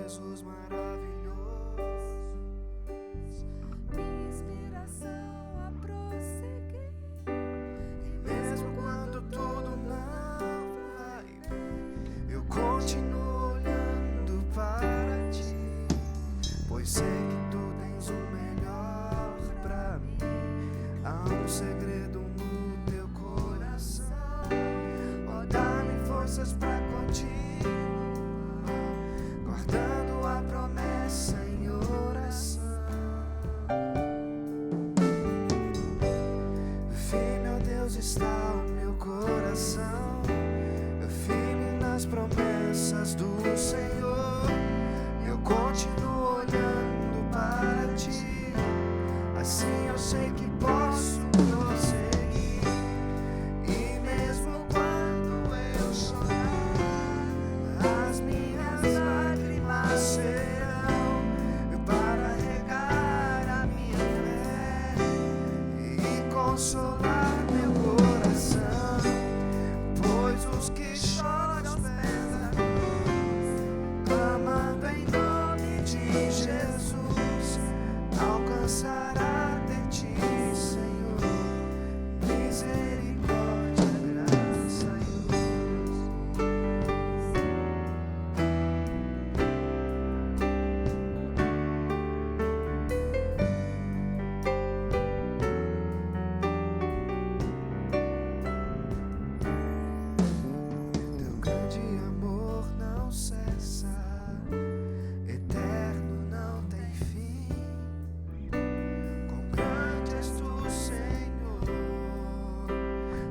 Jesus maravilhoso, minha inspiração a prosseguir. e mesmo quando tudo não vai bem, eu continuo olhando para ti, pois sei que tu tens o melhor pra mim. Há um segredo no teu coração, ó, dá-me forças pra continuar, guardando a promessa em oração. Firme, ó Deus, está o meu coração, firme nas promessas do Senhor. Eu continuo olhando para ti, assim eu sei que posso prosseguir. E mesmo quando eu chorar, as minhas lágrimas serão para regar a minha fé e consolar meu coração, pois os que choram aos pés da cruz, clamando em nome de Jesus, alcançará de ti, Senhor, misericórdia, graça e luz. Teu grande amor não cessa, eterno, não tem fim. Quão grande és tu, Senhor,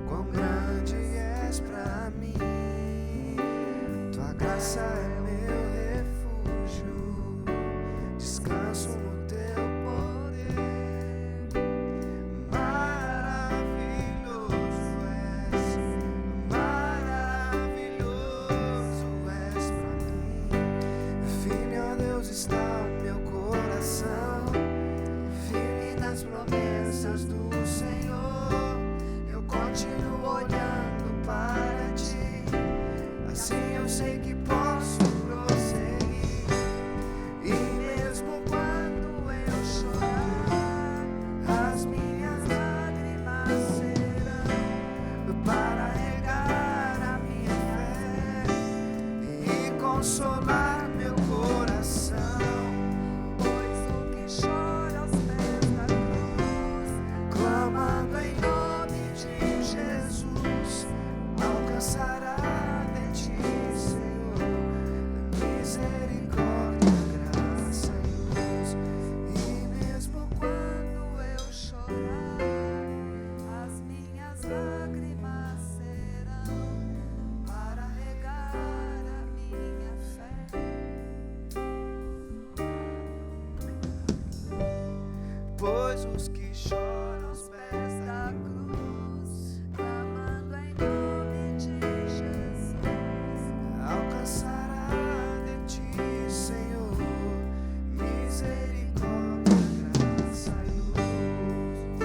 quão grande és pra mim. Tua graça é meu refúgio, descanso no teu poder. Maravilhoso és pra mim. Firme, ó Deus, está o meu coração, firme nas promessas do Senhor. Eu continuo olhando para ti, assim eu sei que posso prosseguir. E mesmo quando eu chorar, as minhas lágrimas serão para regar a minha fé e consolar meu coração, Pois o que chora aos pés da cruz, clamando em nome de Jesus, alcançará de ti, Senhor, misericórdia, graça e luz. E mesmo quando eu chorar, as minhas lágrimas serão para regar a minha fé. pois os que choram aos pés Pés da da cruz, clamando em nome de Jesus, alcançará de ti, Senhor, misericórdia, graça e luz.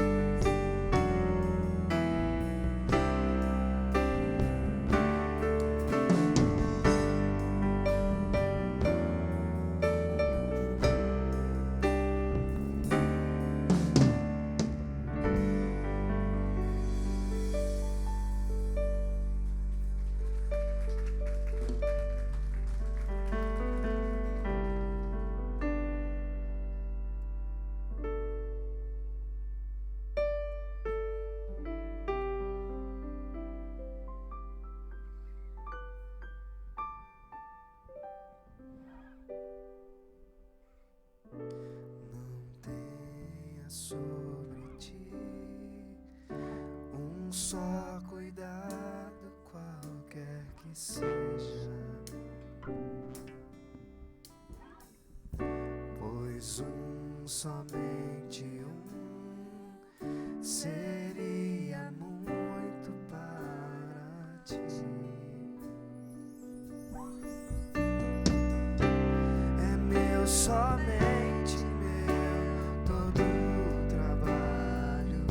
Não tenha sobre ti um só cuidado, qualquer que seja, pois somente seria muito para ti. É meu, somente meu, todo o trabalho,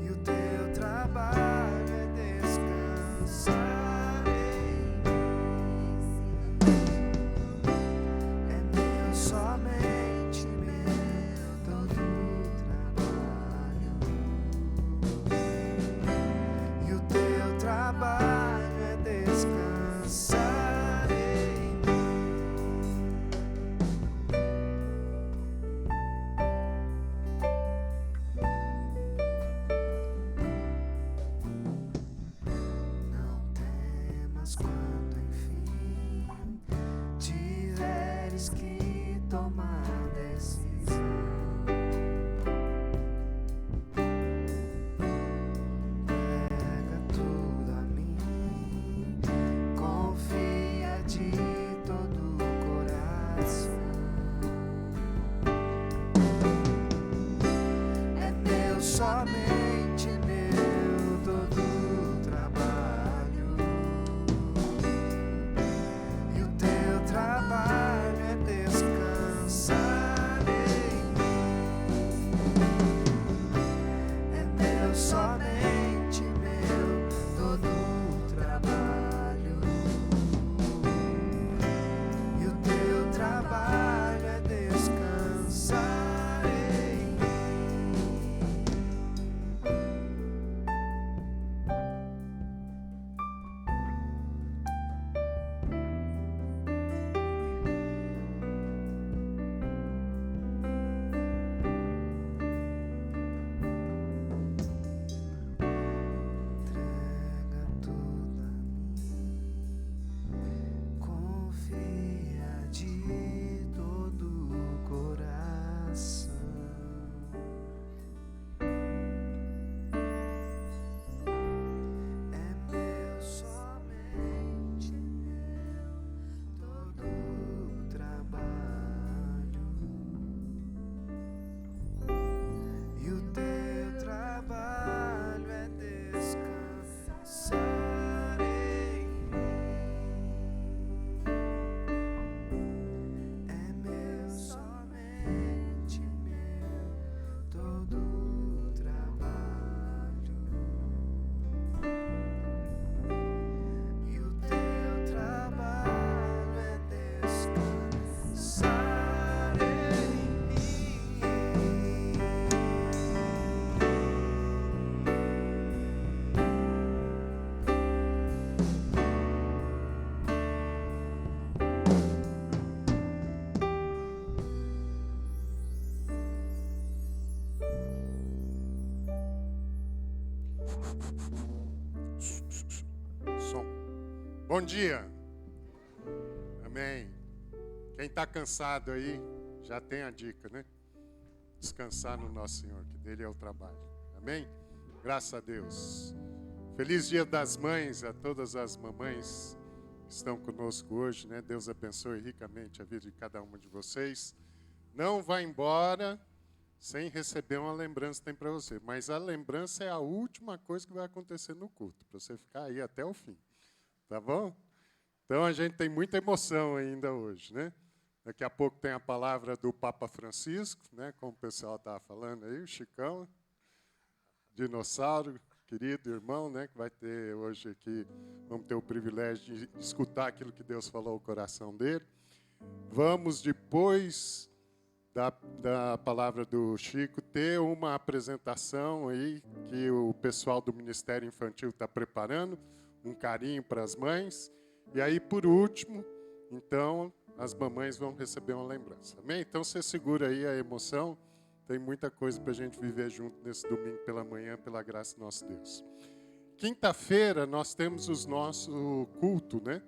e o teu trabalho é descansar em mim. somente meu todo o trabalho, e o teu trabalho é descansar em mim. É meu, somente meu todo o trabalho, e o teu trabalho é descansar em mim. Entrega tudo a mim, confia de todo o coração. É meu, somente meu todo o trabalho, e o teu trabalho é descansar em mim. É meu, somente meu todo o trabalho, e o teu trabalho é descansar em mim. Som. Bom dia. Amém. Quem está cansado aí, já tem a dica, né? Descansar no nosso Senhor, que dele é o trabalho. Amém? Graças a Deus. Feliz Dia das Mães a todas as mamães que estão conosco hoje, né? Deus abençoe ricamente a vida de cada uma de vocês. Não vá embora sem receber uma lembrança que tem para você. Mas a lembrança é a última coisa que vai acontecer no culto, para você ficar aí até o fim. Tá bom? Então a gente tem muita emoção ainda hoje, né? Daqui a pouco tem a palavra do Papa Francisco, né? Como o pessoal estava falando aí, o Chicão, dinossauro, querido irmão, né? Que vai ter hoje aqui, vamos ter o privilégio de escutar aquilo que Deus falou ao coração dele. Vamos, depois da palavra do Chico, ter uma apresentação aí que o pessoal do Ministério Infantil está preparando, um carinho para as mães. E aí, por último, então, as mamães vão receber uma lembrança. Amém? Então, você segura aí a emoção. Tem muita coisa para a gente viver junto nesse domingo pela manhã, pela graça do nosso Deus. Quinta-feira, nós temos o nosso culto, né?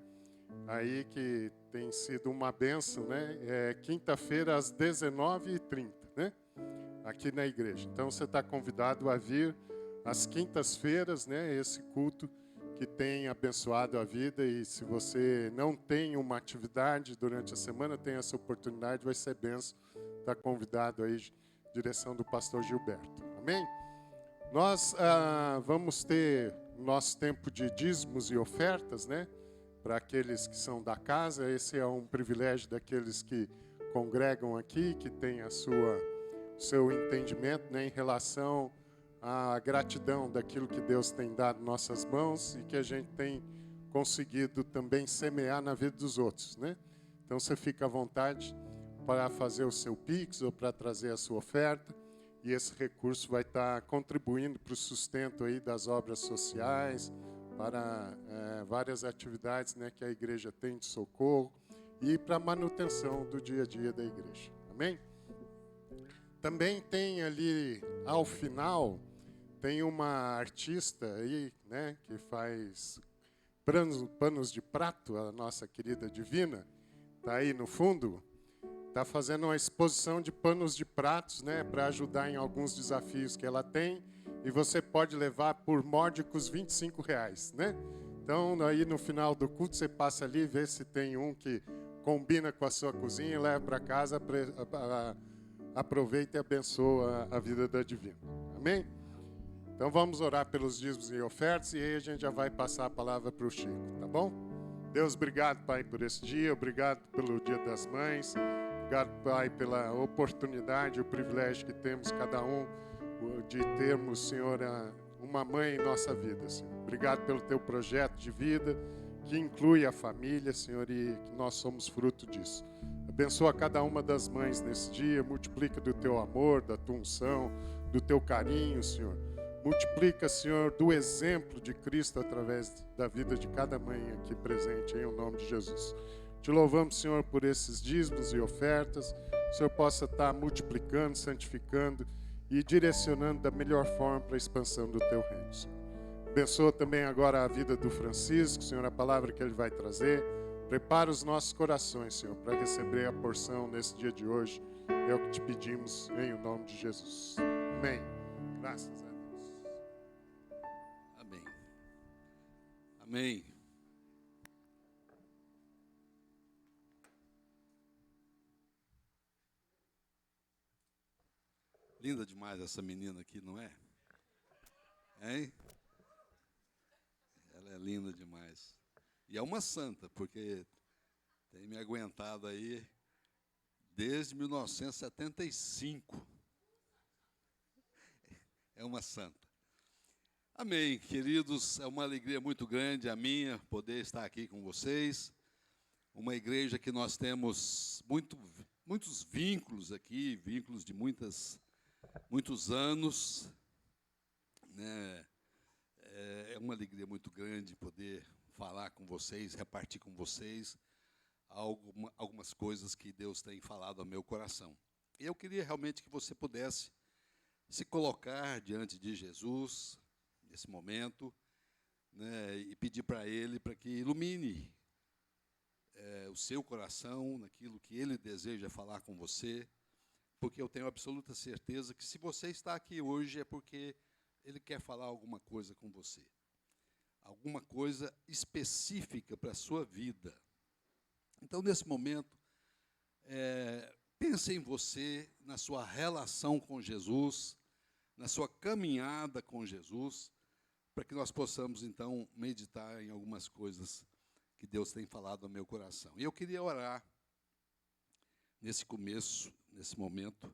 Aí que tem sido uma bênção, né? É quinta-feira às 19h30, né? Aqui na igreja. Então, você está convidado a vir às quintas-feiras, né? Esse culto que tem abençoado a vida. E se você não tem uma atividade durante a semana, tem essa oportunidade, vai ser bênção. Está convidado aí, direção do pastor Gilberto. Amém? Nós vamos ter nosso tempo de dízimos e ofertas, né? Para aqueles que são da casa. Esse é um privilégio daqueles que congregam aqui, que têm seu entendimento, né, em relação à gratidão daquilo que Deus tem dado em nossas mãos e que a gente tem conseguido também semear na vida dos outros, né? Então você fica à vontade para fazer o seu Pix ou para trazer a sua oferta, e esse recurso vai estar contribuindo para o sustento aí das obras sociais, para várias atividades, né, que a igreja tem de socorro e para a manutenção do dia a dia da igreja. Amém? Também tem ali, ao final, tem uma artista aí, né, que faz panos de prato, a nossa querida Divina, está aí no fundo, está fazendo uma exposição de panos de pratos, né, para ajudar em alguns desafios que ela tem. E você pode levar por módicos R$25, né? Então, aí no final do culto, você passa ali, vê se tem um que combina com a sua cozinha, leva para casa, aproveita e abençoa a vida da Divina. Amém? Então vamos orar pelos dízimos e ofertas e aí a gente já vai passar a palavra para o Chico, tá bom? Deus, obrigado, Pai, por esse dia, obrigado pelo Dia das Mães, obrigado, Pai, pela oportunidade, o privilégio que temos cada um de termos, Senhor, uma mãe em nossa vida, Senhor. Obrigado pelo teu projeto de vida, que inclui a família, Senhor, e que nós somos fruto disso. Abençoa cada uma das mães nesse dia, multiplica do teu amor, da tua unção, do teu carinho, Senhor. Multiplica, Senhor, do exemplo de Cristo através da vida de cada mãe aqui presente, em nome de Jesus. Te louvamos, Senhor, por esses dízimos e ofertas. Que o Senhor possa estar multiplicando, santificando e direcionando da melhor forma para a expansão do teu reino, Senhor. Abençoa também agora a vida do Francisco, Senhor, a palavra que ele vai trazer. Prepara os nossos corações, Senhor, para receber a porção nesse dia de hoje. É o que te pedimos em o nome de Jesus. Amém. Graças a Deus. Amém. Amém. Linda demais essa menina aqui, não é? Hein? Ela é linda demais. E é uma santa, porque tem me aguentado aí desde 1975. É uma santa. Amém, queridos. É uma alegria muito grande a minha poder estar aqui com vocês. Uma igreja que nós temos muitos vínculos aqui, vínculos de muitos anos, né? É uma alegria muito grande poder falar com vocês, repartir com vocês algumas coisas que Deus tem falado ao meu coração. E eu queria realmente que você pudesse se colocar diante de Jesus nesse momento, né, e pedir para Ele para que ilumine o seu coração naquilo que Ele deseja falar com você, porque eu tenho absoluta certeza que se você está aqui hoje é porque Ele quer falar alguma coisa com você. Alguma coisa específica para a sua vida. Então, nesse momento, pense em você, na sua relação com Jesus, na sua caminhada com Jesus, para que nós possamos, então, meditar em algumas coisas que Deus tem falado ao meu coração. E eu queria orar nesse começo, nesse momento.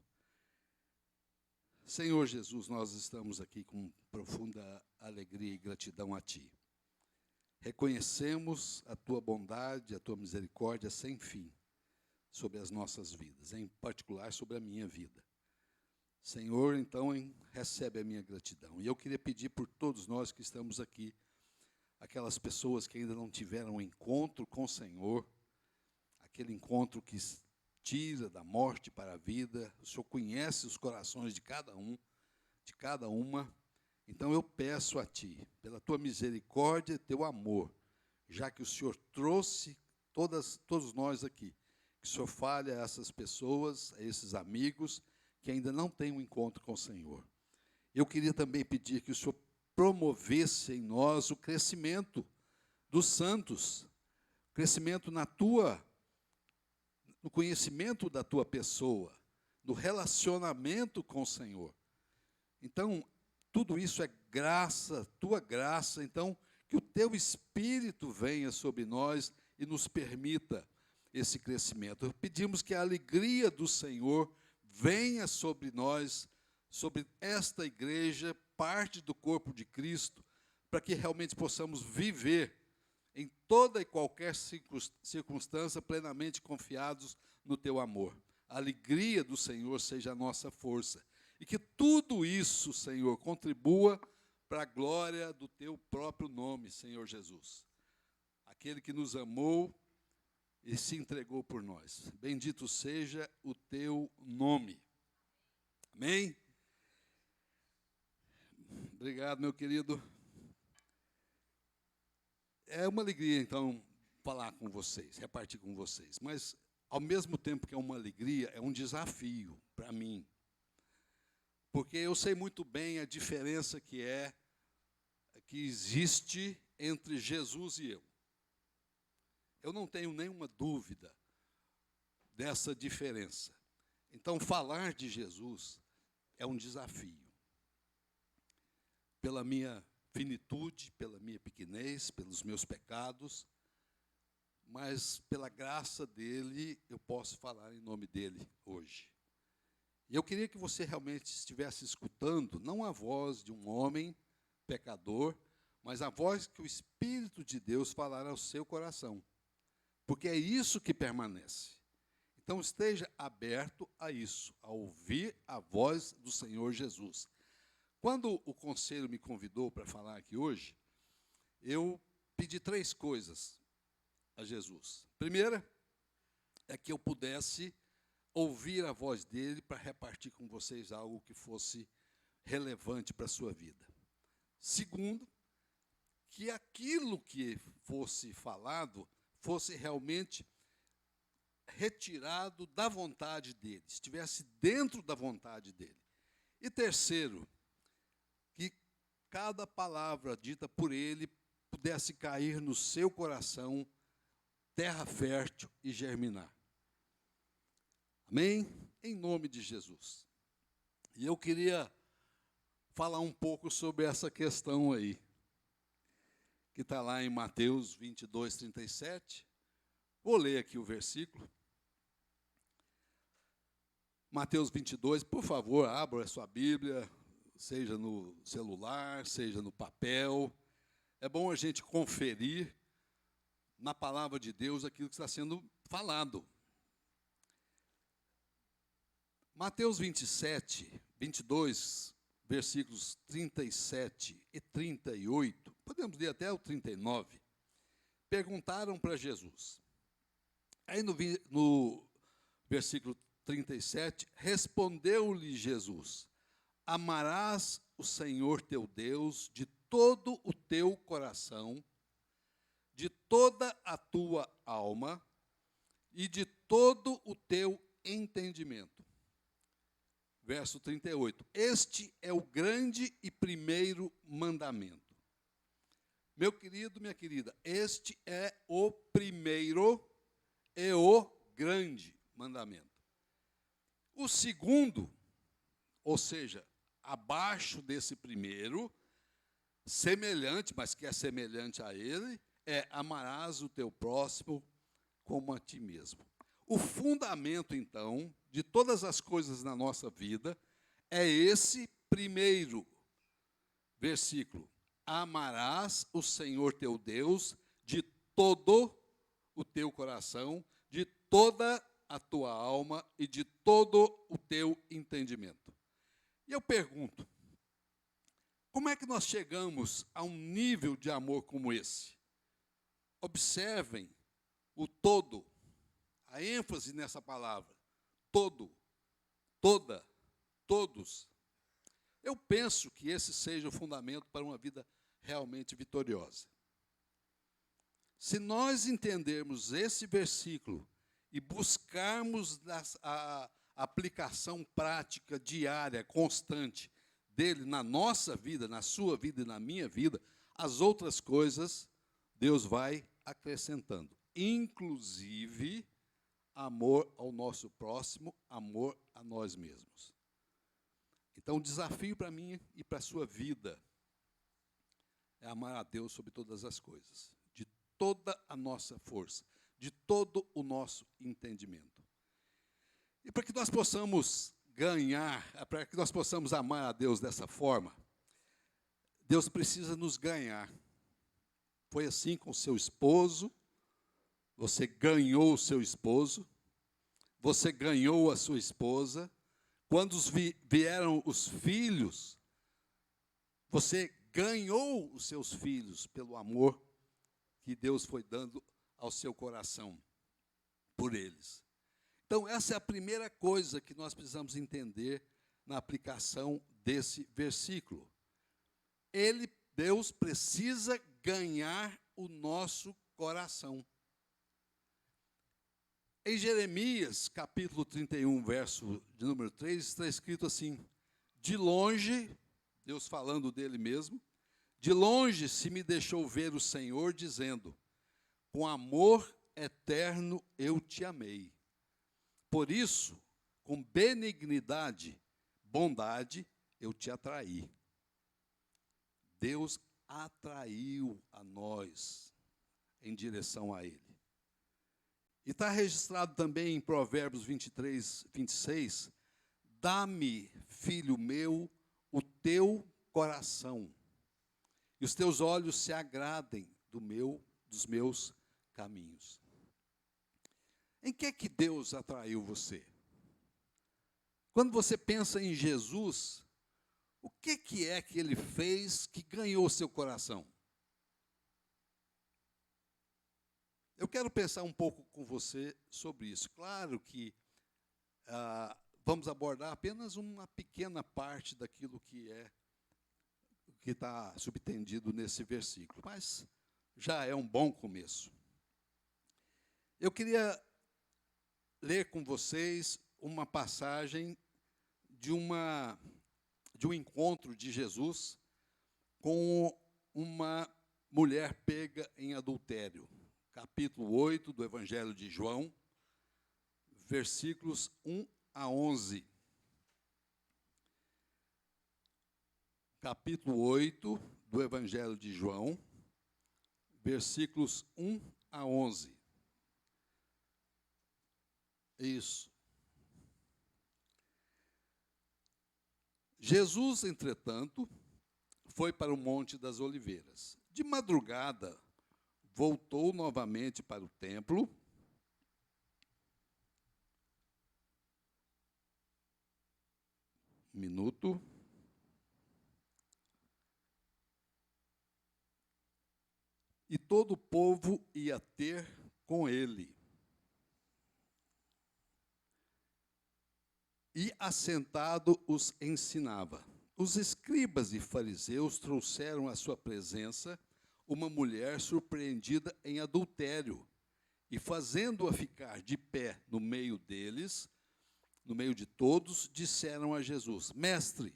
Senhor Jesus, nós estamos aqui com profunda alegria e gratidão a Ti. Reconhecemos a Tua bondade, a Tua misericórdia sem fim sobre as nossas vidas, em particular sobre a minha vida. Senhor, então, recebe a minha gratidão. E eu queria pedir por todos nós que estamos aqui, aquelas pessoas que ainda não tiveram um encontro com o Senhor, aquele encontro que tira da morte para a vida. O Senhor conhece os corações de cada um, de cada uma. Então eu peço a Ti, pela Tua misericórdia e Teu amor, já que o Senhor trouxe todos nós aqui, que o Senhor fale a essas pessoas, a esses amigos que ainda não têm um encontro com o Senhor. Eu queria também pedir que o Senhor promovesse em nós o crescimento dos santos, crescimento no conhecimento da Tua pessoa, no relacionamento com o Senhor. Então, tudo isso é graça, Tua graça. Então, que o Teu Espírito venha sobre nós e nos permita esse crescimento. Pedimos que a alegria do Senhor venha sobre nós, sobre esta igreja, parte do corpo de Cristo, para que realmente possamos viver em toda e qualquer circunstância, plenamente confiados no Teu amor. A alegria do Senhor seja a nossa força. E que tudo isso, Senhor, contribua para a glória do Teu próprio nome, Senhor Jesus. Aquele que nos amou e se entregou por nós. Bendito seja o Teu nome. Amém? Obrigado, meu querido. É uma alegria, então, falar com vocês, repartir com vocês. Mas, ao mesmo tempo que é uma alegria, é um desafio para mim. Porque eu sei muito bem a diferença que existe entre Jesus e eu. Eu não tenho nenhuma dúvida dessa diferença. Então, falar de Jesus é um desafio. pela minha finitude, pela minha pequenez, pelos meus pecados, mas pela graça dele eu posso falar em nome dele hoje. E eu queria que você realmente estivesse escutando, não a voz de um homem pecador, mas a voz que o Espírito de Deus falar ao seu coração. Porque é isso que permanece. Então esteja aberto a isso, a ouvir a voz do Senhor Jesus. Quando o conselho me convidou para falar aqui hoje, eu pedi 3 coisas a Jesus. Primeira é que eu pudesse ouvir a voz dele para repartir com vocês algo que fosse relevante para a sua vida. Segundo, que aquilo que fosse falado fosse realmente retirado da vontade dele, estivesse dentro da vontade dele. E terceiro, que cada palavra dita por ele pudesse cair no seu coração, terra fértil e germinar. Amém? Em nome de Jesus. E eu queria falar um pouco sobre essa questão aí, que está lá em Mateus 22, 37. Vou ler aqui o versículo. Mateus 22, por favor, abra a sua Bíblia, seja no celular, seja no papel. É bom a gente conferir na palavra de Deus aquilo que está sendo falado. Mateus 27, 22, versículos 37 e 38, podemos ler até o 39, perguntaram para Jesus. Aí no versículo 37, respondeu-lhe Jesus: amarás o Senhor teu Deus de todo o teu coração, de toda a tua alma e de todo o teu entendimento. Verso 38, este é o grande e primeiro mandamento. Meu querido, minha querida, este é o primeiro e o grande mandamento. O segundo, ou seja, abaixo desse primeiro, semelhante, mas que é semelhante a ele, é amarás o teu próximo como a ti mesmo. O fundamento, então, de todas as coisas na nossa vida é esse primeiro versículo. Amarás o Senhor teu Deus de todo o teu coração, de toda a tua alma e de todo o teu entendimento. E eu pergunto, como é que nós chegamos a um nível de amor como esse? Observem o todo, a ênfase nessa palavra, todo, toda, todos. Eu penso que esse seja o fundamento para uma vida realmente vitoriosa. Se nós entendermos esse versículo e buscarmos a aplicação prática, diária, constante dele na nossa vida, na sua vida e na minha vida, as outras coisas Deus vai acrescentando, inclusive amor ao nosso próximo, amor a nós mesmos. Então, o desafio para mim e para a sua vida é amar a Deus sobre todas as coisas, de toda a nossa força, de todo o nosso entendimento. E para que nós possamos ganhar, para que nós possamos amar a Deus dessa forma, Deus precisa nos ganhar. Foi assim com o seu esposo, você ganhou o seu esposo, você ganhou a sua esposa. Quando vieram os filhos, você ganhou os seus filhos pelo amor que Deus foi dando ao seu coração por eles. Então, essa é a primeira coisa que nós precisamos entender na aplicação desse versículo. Deus precisa ganhar o nosso coração. Em Jeremias, capítulo 31, verso de número 3, está escrito assim: de longe, Deus falando dele mesmo, de longe se me deixou ver o Senhor, dizendo, com amor eterno eu te amei. Por isso, com benignidade, bondade, eu te atraí. Deus atraiu a nós em direção a Ele. E está registrado também em Provérbios 23, 26, dá-me, filho meu, o teu coração, e os teus olhos se agradem dos meus caminhos. Em que é que Deus atraiu você? Quando você pensa em Jesus, o que é que Ele fez que ganhou seu coração? Eu quero pensar um pouco com você sobre isso. Claro que vamos abordar apenas uma pequena parte daquilo que está subtendido nesse versículo, mas já é um bom começo. Eu queria ler com vocês uma passagem de um encontro de Jesus com uma mulher pega em adultério. Capítulo 8 do Evangelho de João, versículos 1 a 11. Capítulo 8 do Evangelho de João, versículos 1 a 11. Isso. Jesus, entretanto, foi para o Monte das Oliveiras. De madrugada, voltou novamente para o templo. Um minuto. E todo o povo ia ter com ele. E assentado os ensinava. Os escribas e fariseus trouxeram à sua presença uma mulher surpreendida em adultério, e fazendo-a ficar de pé no meio deles, no meio de todos, disseram a Jesus: Mestre,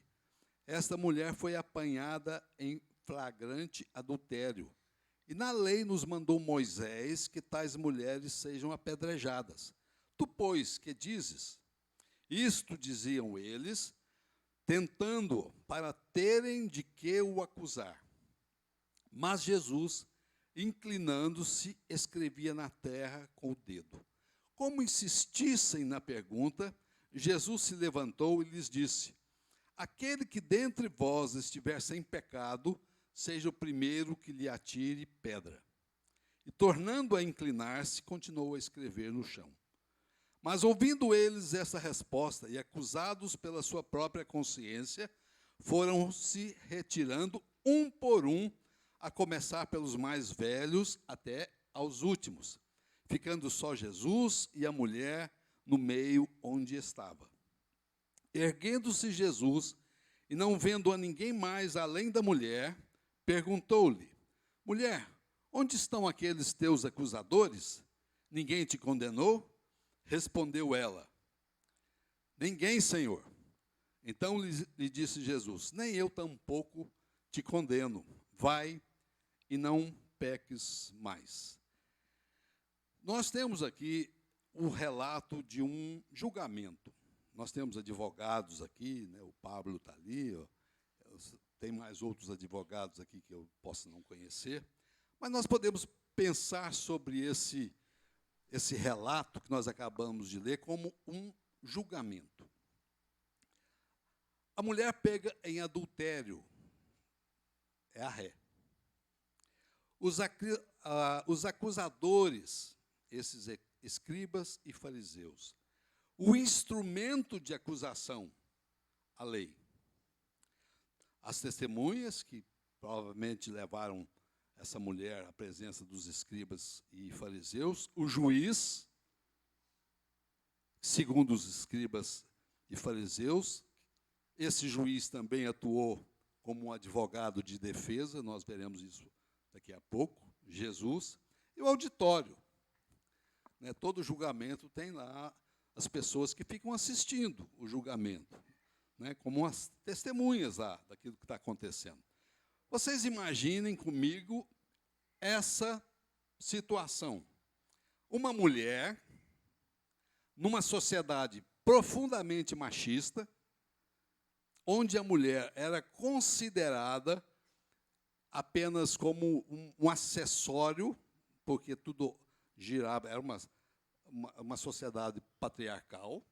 esta mulher foi apanhada em flagrante adultério, e na lei nos mandou Moisés que tais mulheres sejam apedrejadas. Tu, pois, que dizes? Isto diziam eles, tentando para terem de que o acusar. Mas Jesus, inclinando-se, escrevia na terra com o dedo. Como insistissem na pergunta, Jesus se levantou e lhes disse: Aquele que dentre vós estiver sem pecado, seja o primeiro que lhe atire pedra. E tornando a inclinar-se, continuou a escrever no chão. Mas ouvindo eles essa resposta e acusados pela sua própria consciência, foram se retirando um por um, a começar pelos mais velhos até aos últimos, ficando só Jesus e a mulher no meio onde estava. Erguendo-se Jesus, e não vendo a ninguém mais além da mulher, perguntou-lhe: Mulher, onde estão aqueles teus acusadores? Ninguém te condenou? Respondeu ela: Ninguém, Senhor. Então lhe disse Jesus: Nem eu tampouco te condeno. Vai e não peques mais. Nós temos aqui o relato de um julgamento. Nós temos advogados aqui, né? O Pablo está ali, ó. Tem mais outros advogados aqui que eu posso não conhecer, mas nós podemos pensar sobre esse relato que nós acabamos de ler como um julgamento. A mulher pega em adultério é a ré. Os acusadores, esses escribas e fariseus. O instrumento de acusação, a lei. As testemunhas que provavelmente levaram essa mulher à presença dos escribas e fariseus. O juiz, segundo os escribas e fariseus. Esse juiz também atuou como um advogado de defesa, nós veremos isso daqui a pouco, Jesus. E o auditório. Né, todo julgamento tem lá as pessoas que ficam assistindo o julgamento, né, como as testemunhas lá daquilo que está acontecendo. Vocês imaginem comigo essa situação. Uma mulher, numa sociedade profundamente machista, onde a mulher era considerada apenas como um acessório, porque tudo girava, era uma sociedade patriarcal.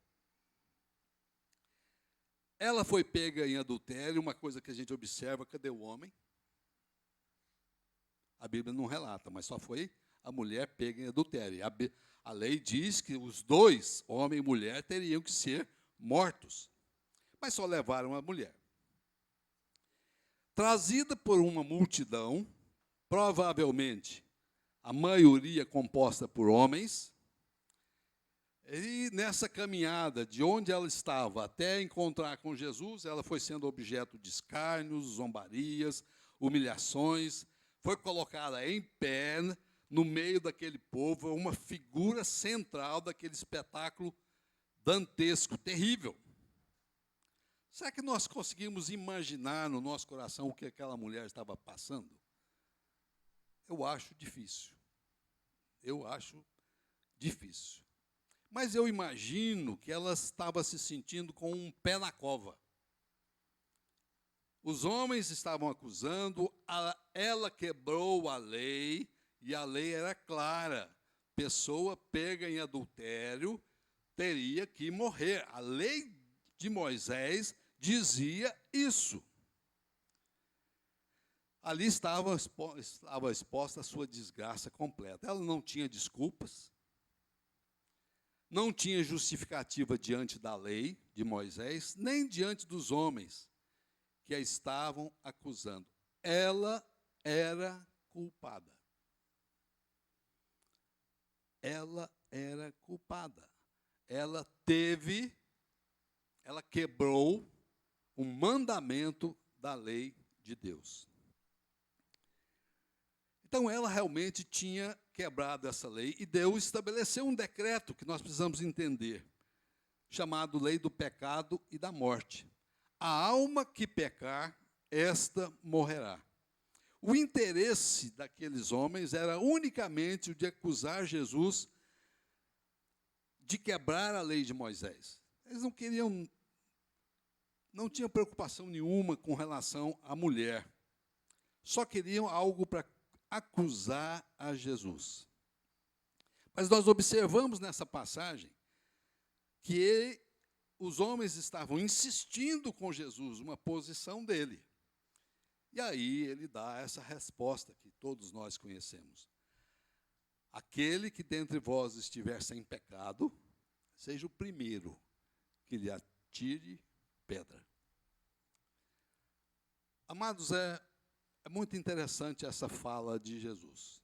Ela foi pega em adultério, uma coisa que a gente observa, cadê o homem? A Bíblia não relata, mas só foi a mulher pega em adultério. A lei diz que os dois, homem e mulher, teriam que ser mortos, mas só levaram a mulher. Trazida por uma multidão, provavelmente a maioria composta por homens, e nessa caminhada de onde ela estava até encontrar com Jesus, ela foi sendo objeto de escárnios, zombarias, humilhações, foi colocada em pé no meio daquele povo, uma figura central daquele espetáculo dantesco, terrível. Será que nós conseguimos imaginar no nosso coração o que aquela mulher estava passando? Eu acho difícil. Eu acho difícil. Mas eu imagino que ela estava se sentindo com um pé na cova. Os homens estavam acusando, ela quebrou a lei, e a lei era clara. Pessoa pega em adultério teria que morrer. A lei de Moisés dizia isso. Ali estava exposta a sua desgraça completa. Ela não tinha desculpas, não tinha justificativa diante da lei de Moisés, nem diante dos homens que a estavam acusando. Ela era culpada. Ela era culpada. Ela quebrou um mandamento da lei de Deus. Então, ela realmente tinha quebrado essa lei, e Deus estabeleceu um decreto que nós precisamos entender, chamado Lei do Pecado e da Morte. A alma que pecar, esta morrerá. O interesse daqueles homens era unicamente o de acusar Jesus de quebrar a lei de Moisés. Eles não tinham preocupação nenhuma com relação à mulher. Só queriam algo para acusar a Jesus. Mas nós observamos nessa passagem que os homens estavam insistindo com Jesus, uma posição dele. E aí ele dá essa resposta que todos nós conhecemos. Aquele que dentre vós estiver sem pecado, seja o primeiro que lhe atire pedra. Amados, é muito interessante essa fala de Jesus,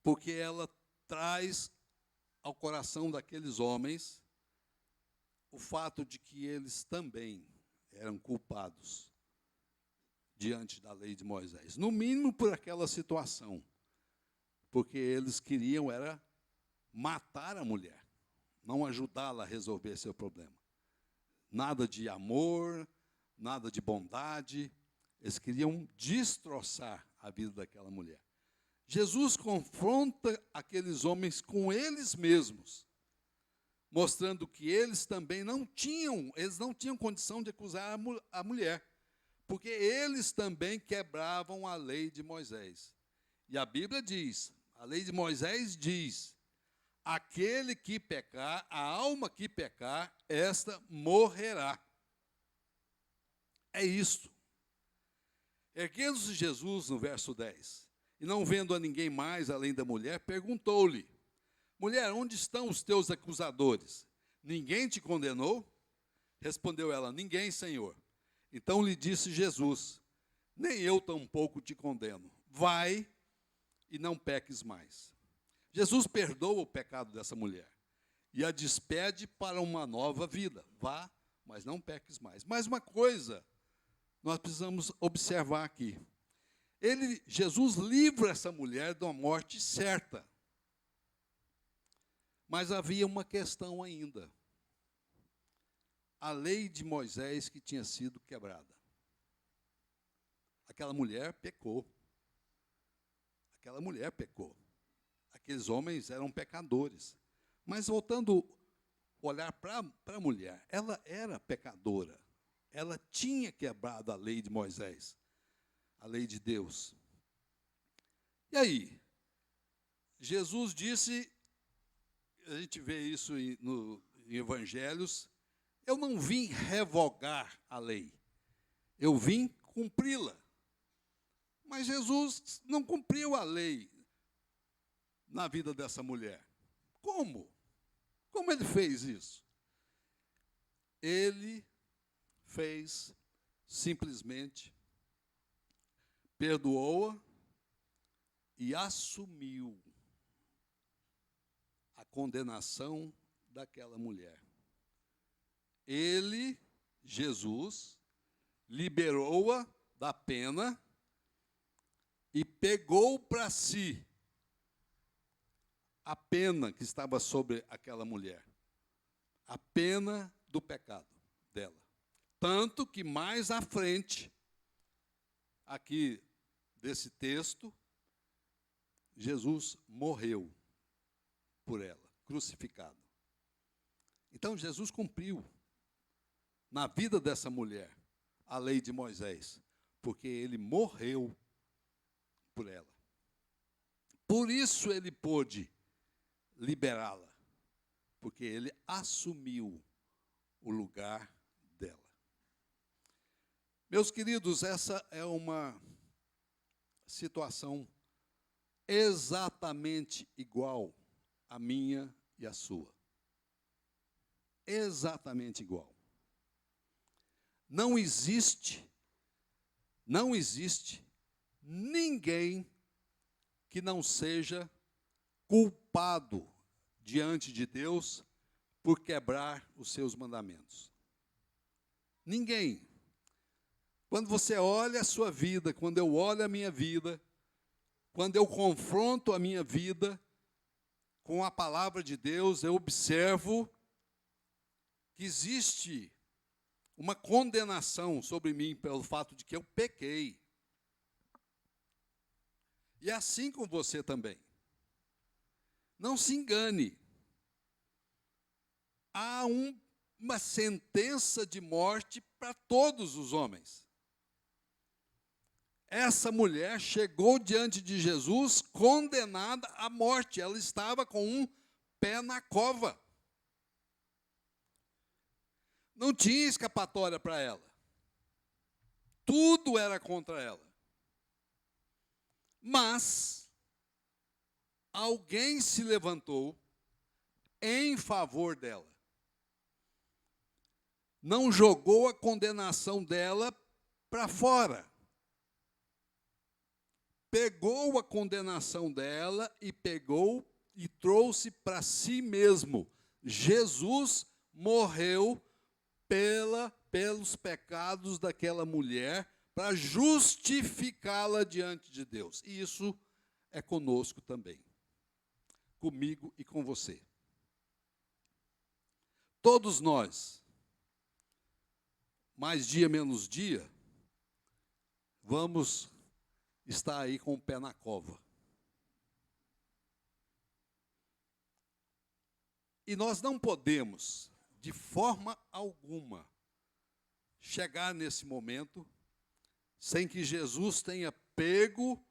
porque ela traz ao coração daqueles homens o fato de que eles também eram culpados diante da lei de Moisés, no mínimo por aquela situação, porque eles queriam era matar a mulher, não ajudá-la a resolver seu problema. Nada de amor, nada de bondade, eles queriam destroçar a vida daquela mulher. Jesus confronta aqueles homens com eles mesmos, mostrando que eles também não tinham condição de acusar a mulher, porque eles também quebravam a lei de Moisés. E a Bíblia diz, a lei de Moisés diz, aquele que pecar, a alma que pecar, esta morrerá. É isto. Erguendo-se Jesus, no verso 10, e não vendo a ninguém mais além da mulher, perguntou-lhe, mulher, onde estão os teus acusadores? Ninguém te condenou? Respondeu ela, ninguém, Senhor. Então lhe disse Jesus, nem eu tampouco te condeno. Vai e não peques mais. Jesus perdoa o pecado dessa mulher e a despede para uma nova vida. Vá, mas não peques mais. Mas uma coisa nós precisamos observar aqui. Jesus livra essa mulher de uma morte certa. Mas havia uma questão ainda. A lei de Moisés que tinha sido quebrada. Aquela mulher pecou. Aquela mulher pecou. Aqueles homens eram pecadores. Mas voltando a olhar para a mulher, ela era pecadora. Ela tinha quebrado a lei de Moisés. a lei de Deus. E aí? Jesus disse, a gente vê isso em Evangelhos, eu não vim revogar a lei, eu vim cumpri-la. Mas Jesus não cumpriu a lei na vida dessa mulher. Como? Como ele fez isso? Ele fez simplesmente, perdoou-a e assumiu a condenação daquela mulher. Ele, Jesus, liberou-a da pena e pegou para si a pena que estava sobre aquela mulher, a pena do pecado dela. Tanto que mais à frente, aqui desse texto, Jesus morreu por ela, crucificado. Então Jesus cumpriu na vida dessa mulher a lei de Moisés, porque ele morreu por ela. Por isso ele pôde liberá-la, porque ele assumiu o lugar dela. Meus queridos, essa é uma situação exatamente igual à minha e à sua. Exatamente igual. Não existe ninguém que não seja culpado diante de Deus por quebrar os seus mandamentos. Ninguém. Quando você olha a sua vida, quando eu olho a minha vida, quando eu confronto a minha vida com a palavra de Deus, eu observo que existe uma condenação sobre mim pelo fato de que eu pequei. E é assim com você também. Não se engane. Há uma sentença de morte para todos os homens. Essa mulher chegou diante de Jesus condenada à morte. Ela estava com um pé na cova. Não tinha escapatória para ela. Tudo era contra ela. Mas alguém se levantou em favor dela. Não jogou a condenação dela para fora. Pegou a condenação dela e trouxe para si mesmo. Jesus morreu pelos pecados daquela mulher para justificá-la diante de Deus. E isso é conosco também. Comigo e com você. Todos nós, mais dia menos dia, vamos estar aí com o pé na cova. E nós não podemos, de forma alguma, chegar nesse momento sem que Jesus tenha pego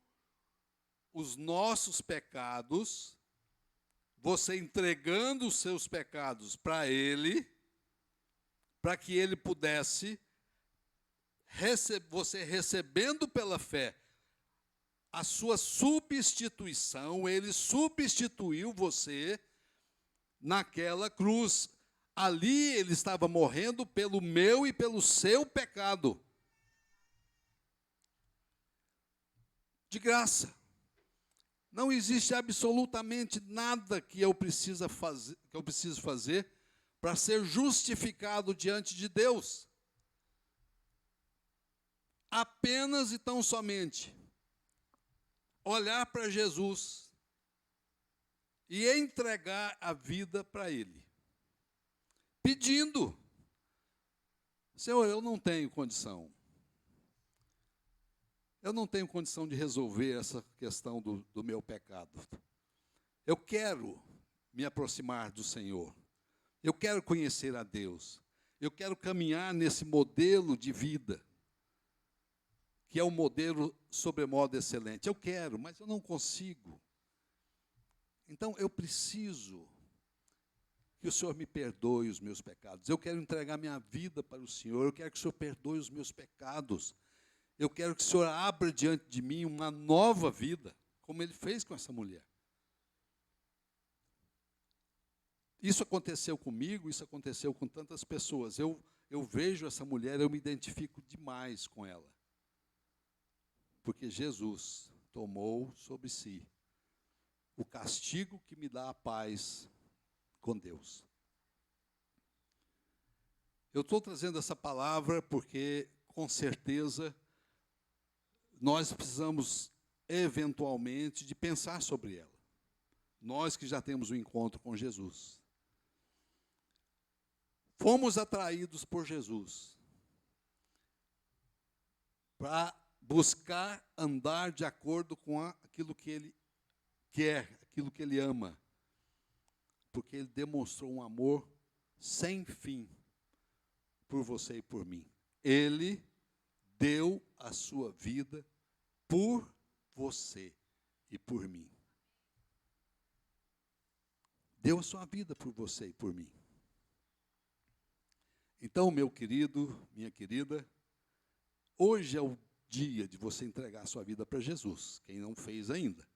os nossos pecados, você entregando os seus pecados para Ele, para que Ele pudesse, você recebendo pela fé a sua substituição, Ele substituiu você naquela cruz. Ali Ele estava morrendo pelo meu e pelo seu pecado. De graça. Não existe absolutamente nada que eu preciso fazer para ser justificado diante de Deus. Apenas e tão somente olhar para Jesus e entregar a vida para Ele. Pedindo: Senhor, eu não tenho condição. Eu não tenho condição de resolver essa questão do meu pecado. Eu quero me aproximar do Senhor. Eu quero conhecer a Deus. Eu quero caminhar nesse modelo de vida que é um modelo sobremodo excelente. Eu quero, mas eu não consigo. Então, eu preciso que o Senhor me perdoe os meus pecados. Eu quero entregar minha vida para o Senhor. Eu quero que o Senhor perdoe os meus pecados. Eu quero que o Senhor abra diante de mim uma nova vida, como Ele fez com essa mulher. Isso aconteceu comigo, isso aconteceu com tantas pessoas. Eu vejo essa mulher, eu me identifico demais com ela. Porque Jesus tomou sobre si o castigo que me dá a paz com Deus. Eu estou trazendo essa palavra porque, com certeza, nós precisamos, eventualmente, de pensar sobre ela. Nós que já temos um encontro com Jesus. Fomos atraídos por Jesus para buscar andar de acordo com aquilo que Ele quer, aquilo que Ele ama. Porque Ele demonstrou um amor sem fim por você e por mim. Ele deu a sua vida por você e por mim. Deu a sua vida por você e por mim. Então, meu querido, minha querida, hoje é o dia de você entregar a sua vida para Jesus, quem não fez ainda.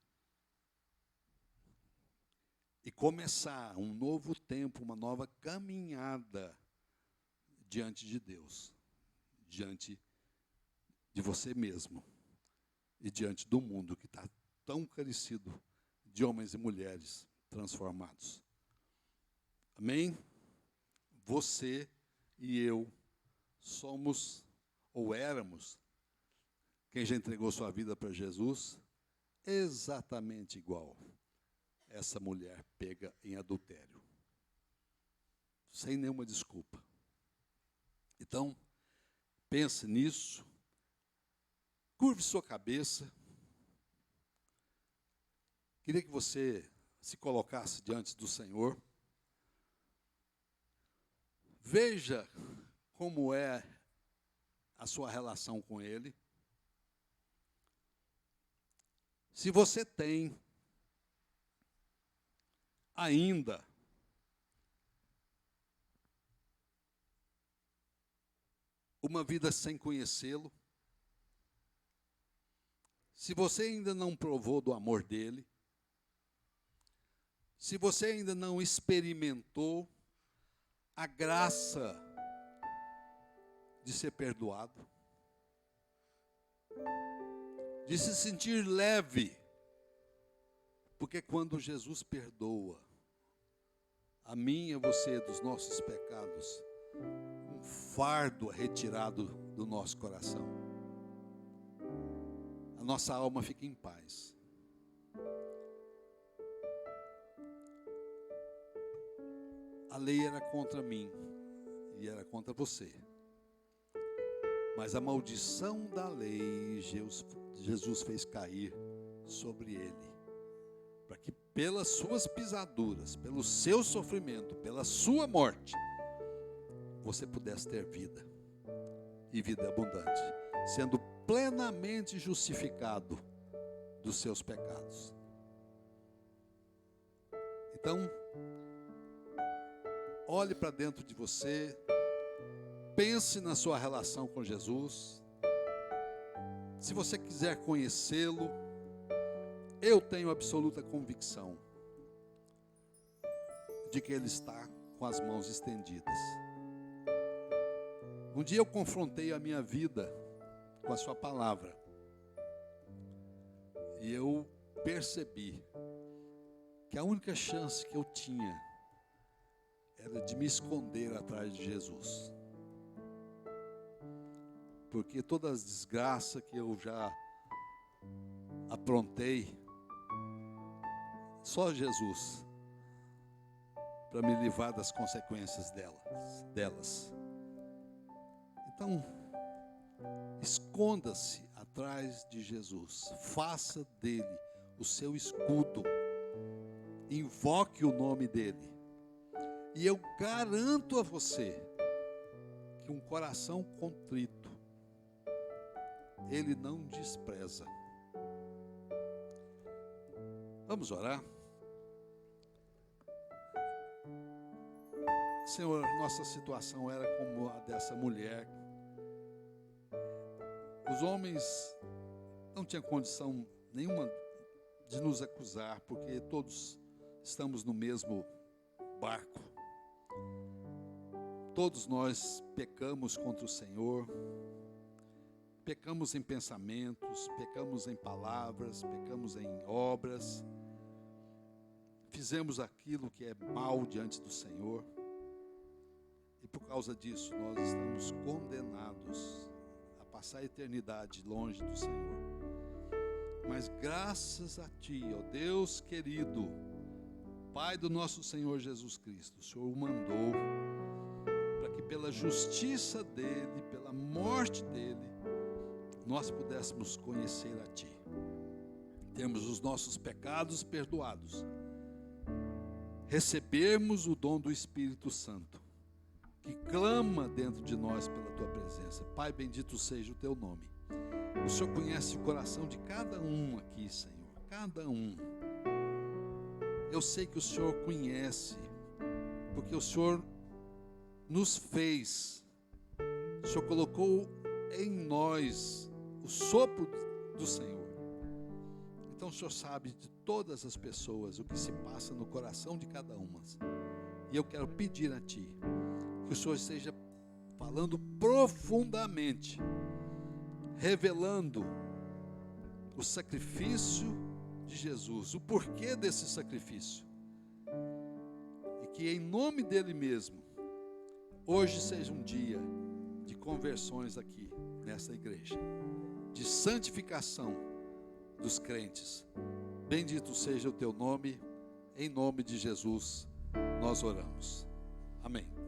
E começar um novo tempo, uma nova caminhada diante de Deus, diante de você mesmo e diante do mundo que está tão carecido de homens e mulheres transformados. Amém? Você e eu somos, ou éramos, quem já entregou sua vida para Jesus, exatamente igual essa mulher pega em adultério. Sem nenhuma desculpa. Então, pense nisso, curve sua cabeça. Queria que você se colocasse diante do Senhor. Veja como é a sua relação com Ele. Se você tem ainda uma vida sem conhecê-lo, se você ainda não provou do amor dele, se você ainda não experimentou a graça de ser perdoado, de se sentir leve, porque quando Jesus perdoa a mim e a você dos nossos pecados, um fardo é retirado do nosso coração. A nossa alma fica em paz. A lei era contra mim e era contra você. Mas a maldição da lei, Jesus fez cair sobre ele. Para que pelas suas pisaduras, pelo seu sofrimento, pela sua morte, você pudesse ter vida. E vida abundante. Sendo plenamente justificado dos seus pecados. Então, olhe para dentro de você, pense na sua relação com Jesus. Se você quiser conhecê-lo, eu tenho absoluta convicção de que Ele está com as mãos estendidas. Um dia eu confrontei a minha vida com a sua palavra e eu percebi que a única chance que eu tinha era de me esconder atrás de Jesus. Porque todas as desgraças que eu já aprontei, só Jesus para me livrar das consequências delas. Então, esconda-se atrás de Jesus. Faça dele o seu escudo. Invoque o nome dele. E eu garanto a você que um coração contrito Ele não despreza. Vamos orar? Senhor, nossa situação era como a dessa mulher. Os homens não tinham condição nenhuma de nos acusar, porque todos estamos no mesmo barco. Todos nós pecamos contra o Senhor, pecamos em pensamentos, pecamos em palavras, pecamos em obras, fizemos aquilo que é mal diante do Senhor, e por causa disso nós estamos condenados a passar a eternidade longe do Senhor. Mas graças a Ti, ó Deus querido, Pai do nosso Senhor Jesus Cristo, o Senhor o mandou para que pela justiça dEle, pela morte dEle, nós pudéssemos conhecer a Ti, termos os nossos pecados perdoados, recebermos o dom do Espírito Santo, que clama dentro de nós pela Tua presença. Pai, bendito seja o Teu nome. O Senhor conhece o coração de cada um aqui, Senhor, cada um. Eu sei que o Senhor conhece, porque o Senhor nos fez, o Senhor colocou em nós o sopro do Senhor. Então o Senhor sabe de todas as pessoas, o que se passa no coração de cada uma. E eu quero pedir a Ti, que o Senhor esteja falando profundamente, revelando o sacrifício de Jesus, o porquê desse sacrifício. E que em nome dEle mesmo, hoje seja um dia de conversões aqui nessa igreja, de santificação dos crentes. Bendito seja o Teu nome, em nome de Jesus nós oramos. Amém.